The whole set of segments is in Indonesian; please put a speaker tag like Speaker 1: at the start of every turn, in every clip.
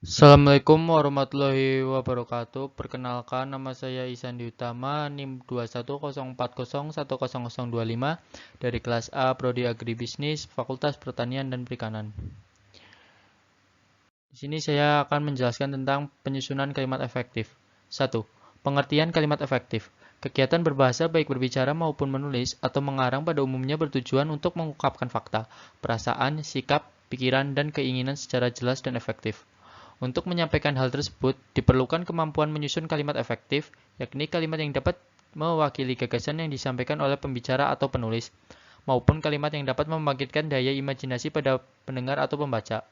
Speaker 1: Assalamualaikum warahmatullahi wabarakatuh. Perkenalkan, nama saya Isandi Utama, NIM 21040101025 dari kelas A Prodi Agribisnis, Fakultas Pertanian dan Perikanan. Di sini saya akan menjelaskan tentang penyusunan kalimat efektif. 1. Pengertian kalimat efektif. Kegiatan berbahasa baik berbicara maupun menulis atau mengarang pada umumnya bertujuan untuk mengungkapkan fakta, perasaan, sikap, pikiran, dan keinginan secara jelas dan efektif. Untuk menyampaikan hal tersebut, diperlukan kemampuan menyusun kalimat efektif, yakni kalimat yang dapat mewakili gagasan yang disampaikan oleh pembicara atau penulis, maupun kalimat yang dapat membangkitkan daya imajinasi pada pendengar atau pembaca.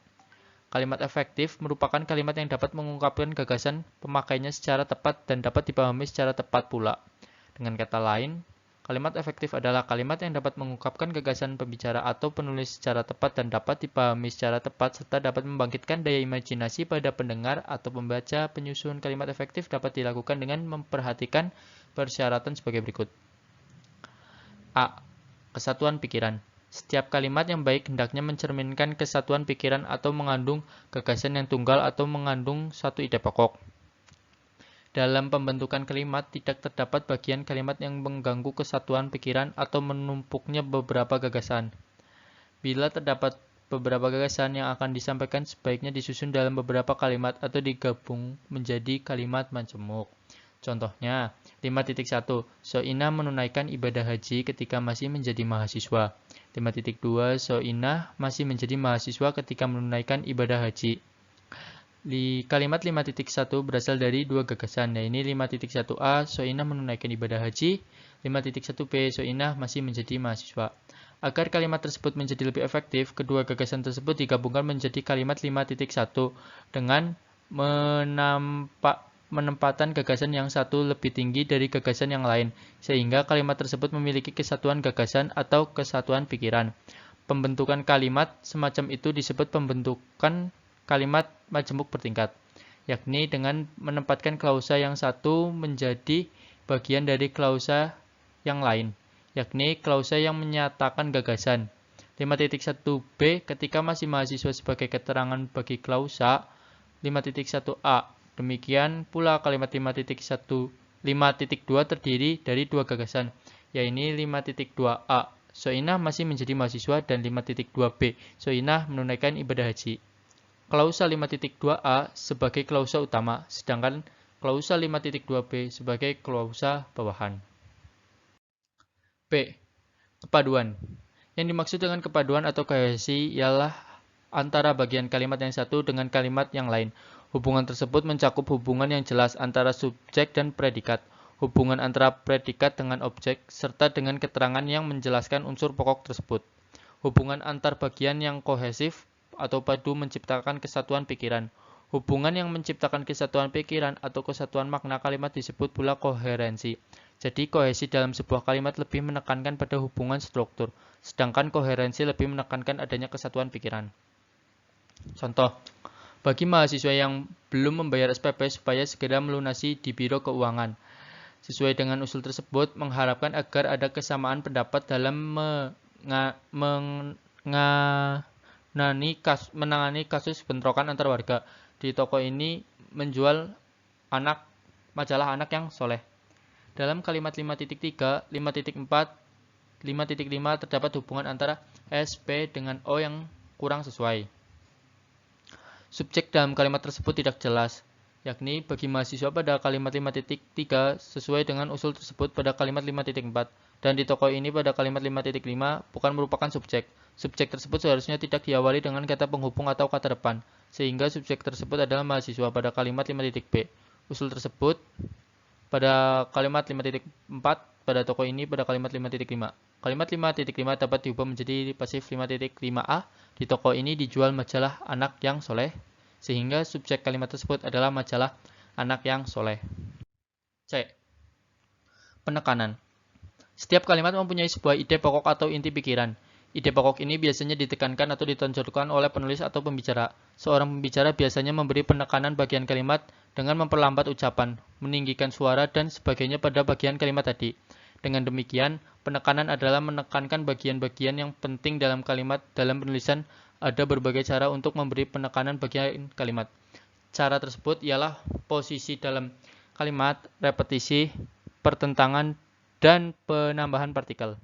Speaker 1: Kalimat efektif merupakan kalimat yang dapat mengungkapkan gagasan pemakainya secara tepat dan dapat dipahami secara tepat pula. Dengan kata lain, kalimat efektif adalah kalimat yang dapat mengungkapkan gagasan pembicara atau penulis secara tepat dan dapat dipahami secara tepat serta dapat membangkitkan daya imajinasi pada pendengar atau pembaca. Penyusunan kalimat efektif dapat dilakukan dengan memperhatikan persyaratan sebagai berikut. A. Kesatuan pikiran. Setiap kalimat yang baik hendaknya mencerminkan kesatuan pikiran atau mengandung gagasan yang tunggal atau mengandung satu ide pokok. Dalam pembentukan kalimat, tidak terdapat bagian kalimat yang mengganggu kesatuan pikiran atau menumpuknya beberapa gagasan. Bila terdapat beberapa gagasan yang akan disampaikan, sebaiknya disusun dalam beberapa kalimat atau digabung menjadi kalimat majemuk. Contohnya, 5.1 Soinah menunaikan ibadah haji ketika masih menjadi mahasiswa. 5.2 Soinah masih menjadi mahasiswa ketika menunaikan ibadah haji. Di kalimat 5.1 berasal dari dua gagasan, yaitu 5.1a Soinah menunaikan ibadah haji, 5.1b Soinah masih menjadi mahasiswa. Agar kalimat tersebut menjadi lebih efektif, kedua gagasan tersebut digabungkan menjadi kalimat 5.1 dengan menempatan gagasan yang satu lebih tinggi dari gagasan yang lain, sehingga kalimat tersebut memiliki kesatuan gagasan atau kesatuan pikiran. Pembentukan kalimat semacam itu disebut pembentukan kalimat majemuk bertingkat, yakni dengan menempatkan klausa yang satu menjadi bagian dari klausa yang lain, yakni klausa yang menyatakan gagasan. 5.1b ketika masih mahasiswa sebagai keterangan bagi klausa 5.1a. Demikian pula kalimat 5.2 terdiri dari dua gagasan, yaitu 5.2a. Soinah masih menjadi mahasiswa dan 5.2b. Soinah menunaikan ibadah haji. Klausa 5.2a sebagai klausa utama, sedangkan klausa 5.2b sebagai klausa bawahan. B. Kepaduan. Yang dimaksud dengan kepaduan atau kohesi ialah antara bagian kalimat yang satu dengan kalimat yang lain. Hubungan tersebut mencakup hubungan yang jelas antara subjek dan predikat, hubungan antara predikat dengan objek, serta dengan keterangan yang menjelaskan unsur pokok tersebut. Hubungan antar bagian yang kohesif atau padu menciptakan kesatuan pikiran. Hubungan yang menciptakan kesatuan pikiran atau kesatuan makna kalimat disebut pula koherensi. Jadi kohesi dalam sebuah kalimat lebih menekankan pada hubungan struktur, sedangkan koherensi lebih menekankan adanya kesatuan pikiran. Contoh, bagi mahasiswa yang belum membayar SPP supaya segera melunasi di Biro Keuangan. Sesuai dengan usul tersebut, mengharapkan agar ada kesamaan pendapat dalam menangani kasus bentrokan antar warga. Di toko ini menjual majalah anak yang soleh. Dalam kalimat 5.3, 5.4, 5.5 terdapat hubungan antara SP dengan O yang kurang sesuai. Subjek dalam kalimat tersebut tidak jelas, yakni bagi mahasiswa pada kalimat 5.3 sesuai dengan usul tersebut pada kalimat 5.4, dan di toko ini pada kalimat 5.5 bukan merupakan subjek. Subjek tersebut seharusnya tidak diawali dengan kata penghubung atau kata depan, sehingga subjek tersebut adalah mahasiswa pada kalimat 5.b. Usul tersebut pada kalimat 5.4 pada toko ini pada kalimat 5.5. Kalimat 5.5 dapat diubah menjadi pasif 5.5a. Di toko ini dijual majalah anak yang soleh, sehingga subjek kalimat tersebut adalah majalah anak yang soleh. C. Penekanan. Setiap kalimat mempunyai sebuah ide pokok atau inti pikiran. Ide pokok ini biasanya ditekankan atau ditonjolkan oleh penulis atau pembicara. Seorang pembicara biasanya memberi penekanan bagian kalimat dengan memperlambat ucapan, meninggikan suara, dan sebagainya pada bagian kalimat tadi. Dengan demikian, penekanan adalah menekankan bagian-bagian yang penting dalam kalimat. Dalam penulisan, ada berbagai cara untuk memberi penekanan bagian kalimat. cara tersebut ialah posisi dalam kalimat, repetisi, pertentangan, dan penambahan partikel.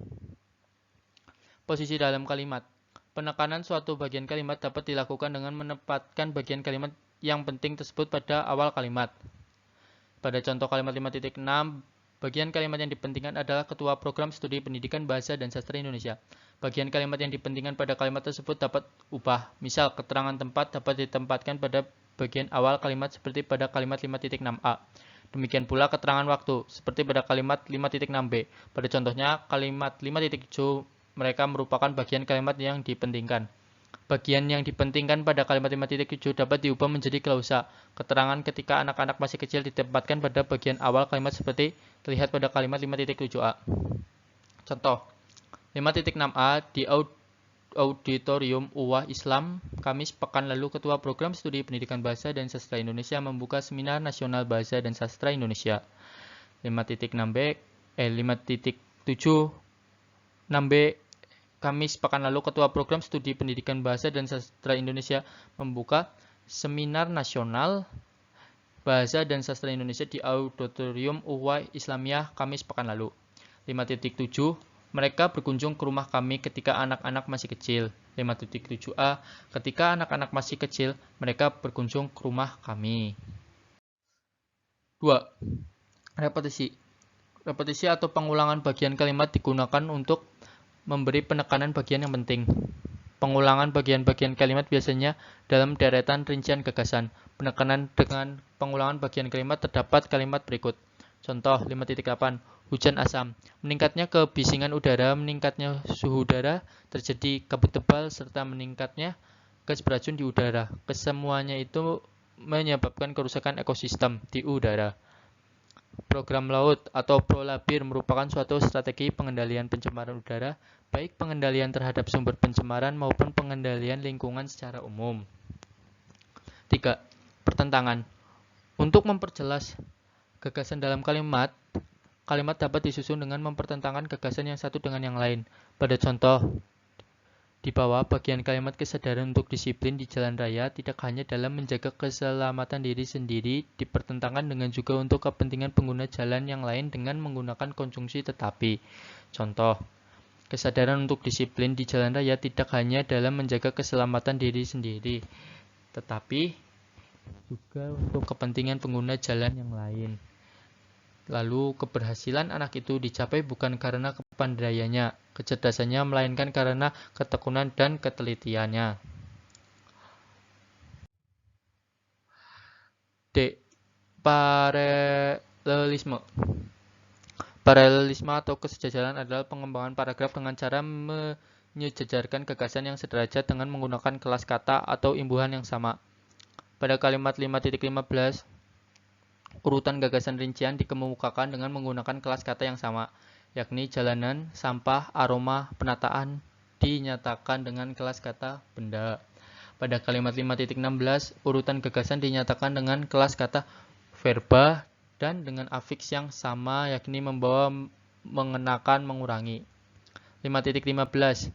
Speaker 1: Posisi dalam kalimat. Penekanan suatu bagian kalimat dapat dilakukan dengan menempatkan bagian kalimat yang penting tersebut pada awal kalimat. Pada contoh kalimat 5.6, bagian kalimat yang dipentingkan adalah Ketua Program Studi Pendidikan Bahasa dan Sastra Indonesia. Bagian kalimat yang dipentingkan pada kalimat tersebut dapat ubah. Misal, keterangan tempat dapat ditempatkan pada bagian awal kalimat seperti pada kalimat 5.6a. Demikian pula keterangan waktu, seperti pada kalimat 5.6b. Pada contohnya, kalimat 5.7 mereka merupakan bagian kalimat yang dipentingkan. Bagian yang dipentingkan pada kalimat 5.7 dapat diubah menjadi klausa. Keterangan ketika anak-anak masih kecil ditempatkan pada bagian awal kalimat seperti terlihat pada kalimat 5.7a. Contoh, 5.6a di Auditorium UWAH Islam, Kamis pekan lalu Ketua Program Studi Pendidikan Bahasa dan Sastra Indonesia membuka Seminar Nasional Bahasa dan Sastra Indonesia. 5.6b, 5.7, 6b, Kamis pekan lalu Ketua Program Studi Pendidikan Bahasa dan Sastra Indonesia membuka Seminar Nasional Bahasa dan Sastra Indonesia di Auditorium UWAH Islamiyah Kamis pekan lalu. 5.7, mereka berkunjung ke rumah kami ketika anak-anak masih kecil. 5.7a, ketika anak-anak masih kecil, mereka berkunjung ke rumah kami. 2. Repetisi. Repetisi atau pengulangan bagian kalimat digunakan untuk memberi penekanan bagian yang penting. Pengulangan bagian-bagian kalimat biasanya dalam deretan rincian gagasan. Penekanan dengan pengulangan bagian kalimat terdapat kalimat berikut. Contoh 5.8. Hujan asam. Meningkatnya kebisingan udara, meningkatnya suhu udara, terjadi kabut tebal, serta meningkatnya gas beracun di udara. Kesemuanya itu menyebabkan kerusakan ekosistem di udara. Program laut atau ProLabir merupakan suatu strategi pengendalian pencemaran udara, baik pengendalian terhadap sumber pencemaran maupun pengendalian lingkungan secara umum. 3. Pertentangan. Untuk memperjelas gagasan dalam kalimat, kalimat dapat disusun dengan mempertentangkan gagasan yang satu dengan yang lain. Pada contoh di bawah, bagian kalimat kesadaran untuk disiplin di jalan raya tidak hanya dalam menjaga keselamatan diri sendiri dipertentangkan dengan juga untuk kepentingan pengguna jalan yang lain dengan menggunakan konjungsi tetapi. Contoh, kesadaran untuk disiplin di jalan raya tidak hanya dalam menjaga keselamatan diri sendiri, tetapi juga untuk kepentingan pengguna jalan yang lain. Lalu, keberhasilan anak itu dicapai bukan karena kepandaiannya, kecerdasannya, melainkan karena ketekunan dan ketelitiannya. D. Paralelisme. Paralelisme atau kesejajaran adalah pengembangan paragraf dengan cara menyejajarkan gagasan yang sederajat dengan menggunakan kelas kata atau imbuhan yang sama. Pada kalimat 5.15, urutan gagasan rincian dikemukakan dengan menggunakan kelas kata yang sama, yakni jalanan, sampah, aroma, penataan dinyatakan dengan kelas kata benda. Pada kalimat 5.16, urutan gagasan dinyatakan dengan kelas kata verba dan dengan afiks yang sama, yakni membawa, mengenakan, mengurangi. 5.15,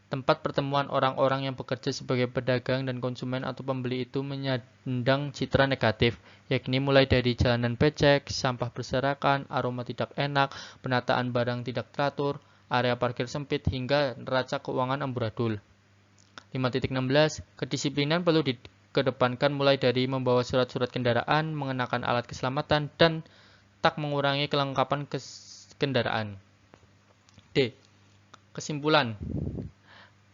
Speaker 1: tempat pertemuan orang-orang yang bekerja sebagai pedagang dan konsumen atau pembeli itu menyandang citra negatif, yakni mulai dari jalanan becek, sampah berserakan, aroma tidak enak, penataan barang tidak teratur, area parkir sempit, hingga neraca keuangan amburadul. 5.16, kedisiplinan perlu dikedepankan mulai dari membawa surat-surat kendaraan, mengenakan alat keselamatan, dan tak mengurangi kelengkapan kendaraan. D. Kesimpulan.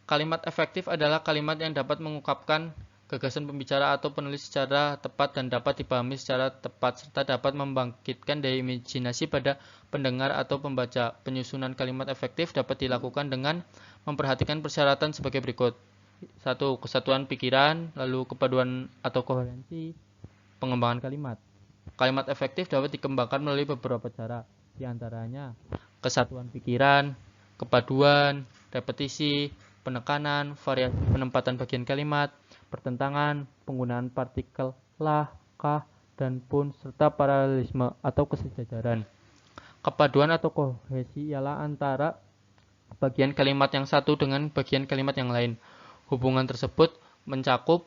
Speaker 1: Kalimat efektif adalah kalimat yang dapat mengungkapkan gagasan pembicara atau penulis secara tepat dan dapat dipahami secara tepat, serta dapat membangkitkan daya imajinasi pada pendengar atau pembaca. Penyusunan kalimat efektif dapat dilakukan dengan memperhatikan persyaratan sebagai berikut. 1. Kesatuan pikiran, lalu kepaduan atau koherensi, pengembangan kalimat. Kalimat efektif dapat dikembangkan melalui beberapa cara, di antaranya kesatuan pikiran, kepaduan, repetisi, penekanan, variasi penempatan bagian kalimat, pertentangan, penggunaan partikel lah, kah, dan pun, serta paralelisme atau kesejajaran. Kepaduan atau kohesi ialah antara bagian kalimat yang satu dengan bagian kalimat yang lain. Hubungan tersebut mencakup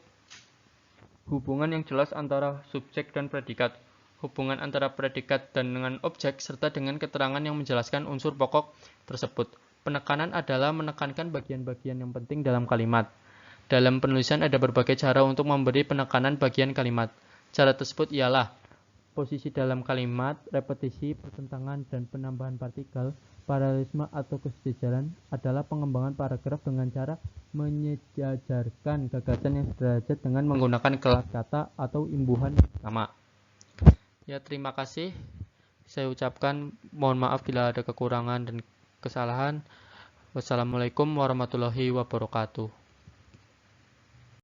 Speaker 1: Hubungan yang jelas antara subjek dan predikat. Hubungan antara predikat dan dengan objek serta dengan keterangan yang menjelaskan unsur pokok tersebut. Penekanan adalah menekankan bagian-bagian yang penting dalam kalimat. Dalam penulisan ada berbagai cara untuk memberi penekanan bagian kalimat. Cara tersebut ialah posisi dalam kalimat, repetisi, pertentangan, dan penambahan partikel. Paralelisme atau kesejajaran adalah pengembangan paragraf dengan cara menyejajarkan gagasan yang sederajat dengan menggunakan kelas kata atau imbuhan yang sama. Ya, terima kasih. Saya ucapkan mohon maaf bila ada kekurangan dan kesalahan. Wassalamualaikum warahmatullahi wabarakatuh.